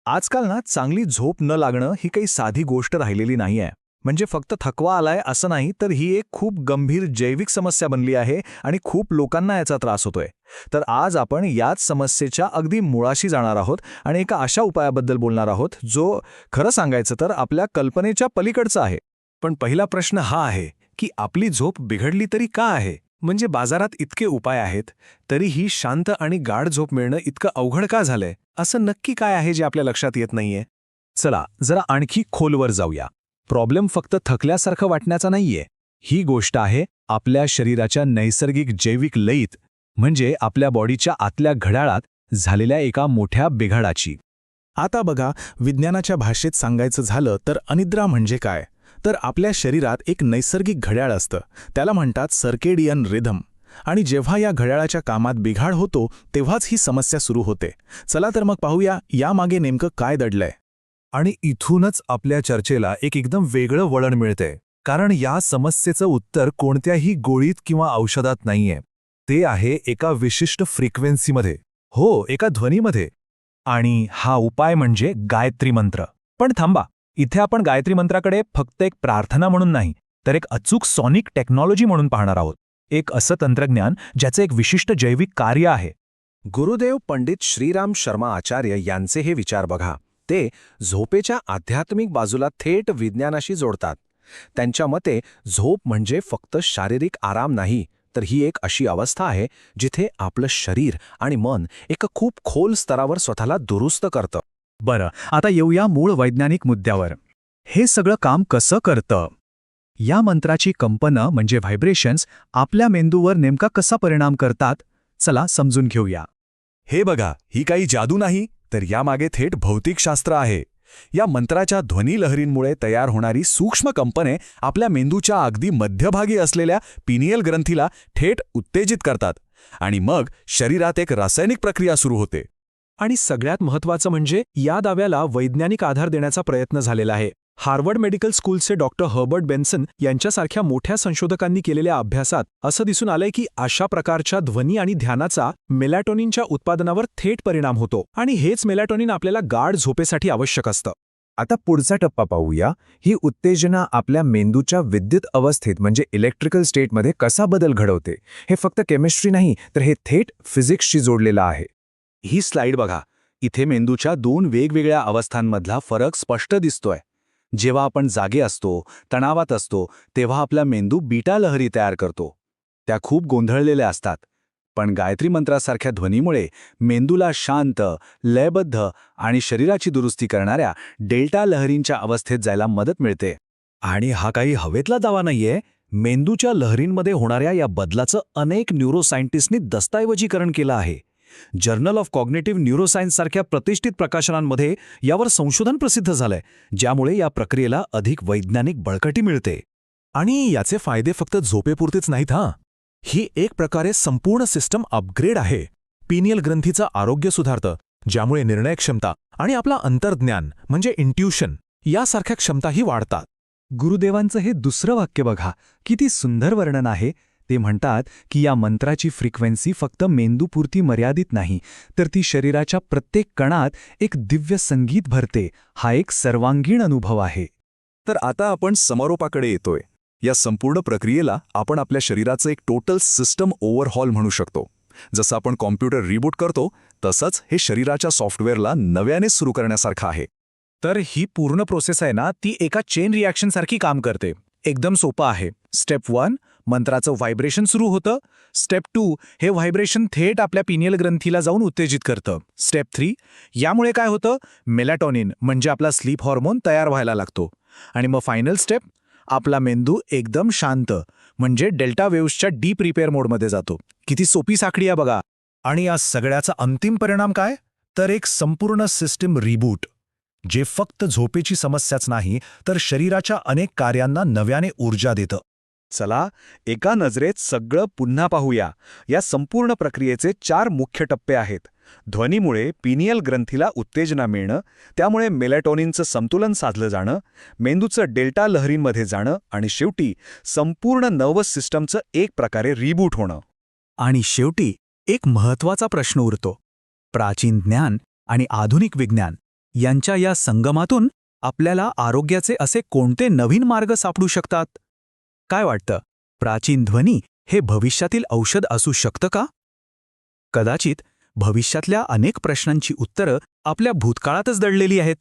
आजकाल ना चांगली झोप न लागणं ही काही साधी गोष्ट राहिलेली नाहीये. म्हणजे फक्त थकवा आलाय असं नाही, तर ही एक खूप गंभीर जैविक समस्या बनली आहे आणि खूप लोकांना याचा त्रास होतोय. तर आज आपण याच समस्येच्या अगदी मुळाशी जाणार आहोत आणि एका अशा उपायाबद्दल बोलणार आहोत, जो खरं सांगायचं तर आपल्या कल्पनेच्या पलीकडचा आहे. पण पहिला प्रश्न हा आहे, की आपली झोप बिघडली तरी का आहे? म्हणजे बाजारात इतके उपाय आहेत, तरीही शांत आणि गाढ झोप मिळणं इतकं अवघड का झालंय? असं नक्की काय आहे जे आपल्या लक्षात येत नाहीये? चला जरा आणखी खोलवर जाऊया. प्रॉब्लेम फक्त थकल्यासारखं वाटण्याचा नाहीये. ही गोष्ट आहे आपल्या शरीराच्या नैसर्गिक जैविक लयीत, म्हणजे आपल्या बॉडीच्या आतल्या घड्याळात झालेल्या एका मोठ्या बिघाडाची. आता बघा, विज्ञानाच्या भाषेत सांगायचं झालं तर अनिद्रा म्हणजे काय? तर आपल्या शरीरात एक नैसर्गिक घड्याळ असतं, त्याला म्हणतात सर्केडियन रिदम. आणि जेव्हा या घड्याळाच्या कामात बिघाड होतो तेव्हाच ही समस्या सुरू होते. चला तर मग पाहूया यामागे नेमकं काय दडलंय. आणि इथूनच आपल्या चर्चेला एक एकदम वेगळं वळण मिळते. कारण या समस्येचं उत्तर कोणत्याही गोळीत किंवा औषधात नाहीये. ते आहे एका विशिष्ट फ्रिक्वेन्सीमध्ये. हो, एका ध्वनीमध्ये. आणि हा उपाय म्हणजे गायत्री मंत्र. पण थांबा, इथे आपण गायत्री मंत्राकडे फक्त एक प्रार्थना म्हणून नाही, तर एक अचूक सॉनिक टेक्नॉलॉजी म्हणून पाहणार आहोत. एक असं तंत्रज्ञान ज्याचं एक विशिष्ट जैविक कार्य आहे. गुरुदेव पंडित श्रीराम शर्मा आचार्य यांचे हे विचार बघा. ते झोपेच्या आध्यात्मिक बाजूला थेट विज्ञानाशी जोडतात. त्यांच्या मते झोप म्हणजे फक्त शारीरिक आराम नाही, तर ही एक अशी अवस्था आहे जिथे आपलं शरीर आणि मन एका खूप खोल स्तरावर स्वतःला दुरुस्त करतं. बरं, आता येऊया मूळ वैज्ञानिक मुद्द्यावर. हे सगळं काम कसं करतं? या मंत्राची कंपनं म्हणजे व्हायब्रेशन्स आपल्या मेंदूवर नेमका कसा परिणाम करतात? चला समजून घेऊया. हे बघा, ही काही जादू नाही, तर यामागे थेट भौतिकशास्त्र आहे. या मंत्राच्या ध्वनी लहरींमुळे तयार होणारी सूक्ष्म कंपने आपल्या मेंदूच्या अगदी मध्यभागी असलेल्या पिनियल ग्रंथीला थेट उत्तेजित करतात आणि मग शरीरात एक रासायनिक प्रक्रिया सुरू होते. आणि सगळ्यात महत्त्वाचं म्हणजे या दाव्याला वैज्ञानिक आधार देण्याचा प्रयत्न झालेला आहे. हार्वर्ड मेडिकल स्कूलचे डॉक्टर हर्बर्ट बेन्सन यांच्यासारख्या मोठ्या संशोधकांनी केलेल्या अभ्यासात असं दिसून आलंय की अशा प्रकारच्या ध्वनी आणि ध्यानाचा मेलॅटोनिनच्या उत्पादनावर थेट परिणाम होतो आणि हेच मेलॅटोनिन आपल्याला गाढ झोपेसाठी आवश्यक असतं. आता पुढचा टप्पा पाहूया. ही उत्तेजना आपल्या मेंदूच्या विद्युत अवस्थेत म्हणजे इलेक्ट्रिकल स्टेटमध्ये कसा बदल घडवते. हे फक्त केमिस्ट्री नाही, तर हे थेट फिजिक्सशी जोडलेलं आहे. ही स्लाइड बघा. इथे मेंदूच्या दोन वेगवेगळ्या अवस्थांमधला फरक स्पष्ट दिसतोय. जेव्हा आपण जागे असतो, तणावात असतो, तेव्हा आपला मेंदू बीटा लहरी तयार करतो. त्या खूप गोंधळलेल्या असतात. पण गायत्री मंत्रासारख्या ध्वनीमुळे मेंदूला शांत, लयबद्ध आणि शरीराची दुरुस्ती करणाऱ्या डेल्टा लहरींच्या अवस्थेत जायला मदत मिळते. आणि हा काही हवेतला दावा नाहीये. मेंदूच्या लहरींमध्ये होणाऱ्या या बदलाचं अनेक न्यूरोसायंटिस्टनी दस्तऐवजीकरण केलं आहे. जर्नल ऑफ कॉग्निटिव्ह न्यूरोसायन्स सारख्या प्रतिष्ठित प्रकाशनांमध्ये यावर संशोधन प्रसिद्ध झालंय, ज्यामुळे या प्रक्रियेला अधिक वैज्ञानिक बळकटी मिळते. आणि याचे फायदे फक्त झोपेपुरतेच नाहीत हां. ही एक प्रकारे संपूर्ण सिस्टम अपग्रेड आहे. पिनियल ग्रंथीचं आरोग्य सुधारतं, ज्यामुळे निर्णय क्षमता आणि आपला अंतर्ज्ञान म्हणजे इंट्युशन यासारख्या क्षमताही वाढतात. गुरुदेवांचं हे दुसरं वाक्य बघा, किती सुंदर वर्णन आहे. ते म्हणतात की या मंत्राची फ्रिक्वेन्सी फक्त मेंदूपुरती मर्यादित नाही, तर ती शरीराच्या प्रत्येक कणात एक दिव्य संगीत भरते. हा एक सर्वांगीण अनुभव आहे. तर आता आपण समारोपाकडे येतोय. या संपूर्ण प्रक्रियेला आपण आपल्या शरीराचं एक टोटल सिस्टम ओव्हरहॉल म्हणू शकतो. जसं आपण कॉम्प्युटर रिबूट करतो, तसंच हे शरीराच्या सॉफ्टवेअरला नव्याने सुरू करण्यासारखं आहे. तर ही पूर्ण प्रोसेस आहे ना, ती एका चेन रिॲक्शनसारखी काम करते. एकदम सोपं आहे. स्टेप 1, मंत्राचं व्हायब्रेशन सुरू होतं. स्टेप 2, हे व्हायब्रेशन थेट आपल्या पिनियल ग्रंथीला जाऊन उत्तेजित करतं. स्टेप 3, यामुळे काय होतं, मेलॅटोनिन म्हणजे आपला स्लीप हॉर्मोन तयार व्हायला लागतो. आणि मग फायनल स्टेप, आपला मेंदू एकदम शांत म्हणजे डेल्टा वेव्हच्या डीप रिपेअर मोडमध्ये जातो. किती सोपी साखळी आहे बघा. आणि या सगळ्याचा अंतिम परिणाम काय? तर एक संपूर्ण सिस्टम रिबूट, जे फक्त झोपेची समस्याच नाही, तर शरीराच्या अनेक कार्यांना नव्याने ऊर्जा देतं. चला एका नजरेत सगळं पुन्हा पाहूया. या संपूर्ण प्रक्रियेचे 4 मुख्य टप्पे आहेत. ध्वनीमुळे पिनियल ग्रंथीला उत्तेजना मिळणं, त्यामुळे मेलॅटोनिनचं संतुलन साधलं जाणं, मेंदूचं डेल्टा लहरींमध्ये जाणं आणि शेवटी संपूर्ण नर्वस सिस्टमचं एक प्रकारे रिबूट होणं. आणि शेवटी एक महत्त्वाचा प्रश्न उरतो. प्राचीन ज्ञान आणि आधुनिक विज्ञान यांच्या या संगमातून आपल्याला आरोग्याचे असे कोणते नवीन मार्ग सापडू शकतात? काय वाटतं, प्राचीन ध्वनी हे भविष्यातील औषध असू शकतं का? कदाचित भविष्यातल्या अनेक प्रश्नांची उत्तरं आपल्या भूतकाळातच दडलेली आहेत.